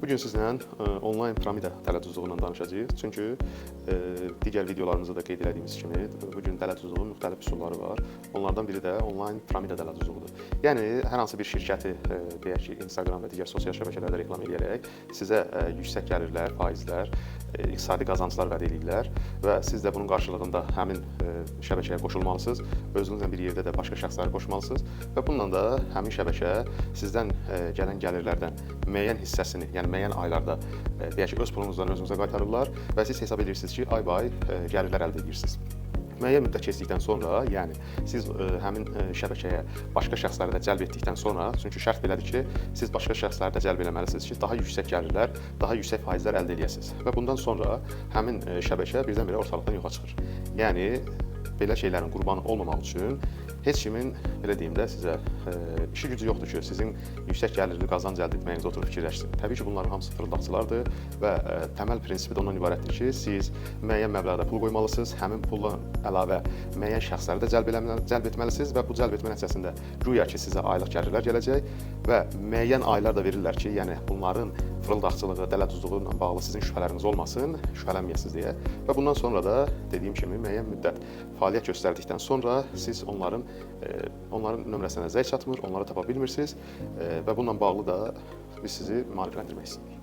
Bu gün sizlə onlayn piramida tələddüzlüyündən danışacağıq. Çünki digər videolarımızda da qeyd etdiyimiz kimi bu gün tələddüzlüyünün müxtəlif üsulları var. Onlardan biri də onlayn piramida tələddüzlüyüdür. Yəni hər hansı bir şirkəti deyək ki, Instagram və digər sosial şəbəkələrdə reklam edərək sizə yüksək gəlirlər, faizlər, iqtisadi qazanclar vəd edirlər və siz də bunun qarşılığında həmin şəbəkəyə qoşulmalısınız. Özünüzlə bir yerdə də başqa şəxsləri qoşmalısınız və bununla da həmin şəbəkə sizdən gələn gəlirlərdən müəyyən hissəsini, yəni müəyyən aylarda deyək ki, öz pulunuzdan özünüzə qaytarırlar və siz hesab edirsiniz ki, ay-bay gəlirlər əldə edirsiniz. Müəyyən müddət keçdikdən sonra, yəni siz həmin şəbəkəyə başqa şəxsləri də cəlb etdikdən sonra, çünki şərt belədir ki, siz başqa şəxsləri də cəlb etməlisiniz ki, daha yüksək gəlirlər, daha yüksək faizlər əldə edəsiniz və bundan sonra həmin şəbəkə birdən-birə ortalıqdan yoxa çıxır. Yəni belə şeylərin qurbanı olmamaq üçün heç kimin, belə deyim də, sizə işi gücü yoxdur ki, sizin yüksək gəlirli qazanc əldə etməyinizi oturub fikirləşsin. Təbii ki, bunların hamısı fırıldaqçılardır və təməl prinsipi də ondan ibarətdir ki, siz müəyyən məbləğdə pul qoymalısınız, həmin pulla əlavə müəyyən şəxsləri də cəlb etməlisiniz və bu cəlb etmə nəticəsində güya ki, sizə aylıq gəlirlər gələcək və müəyyən aylar da verirlər ki, yəni bunların fırıldaqçılığı, dələduzluğu ilə bağlı sizin şübhələriniz olmasın, şübhələnməyəsiniz deyə və bundan sonra da dediyim kimi müəyyən müddət fəaliyyət göstərdikdən sonra siz onların nömrəsinə zəng çatmır, onları tapa bilmirsiniz və bununla bağlı da biz sizi maarifləndirmək istəyirik.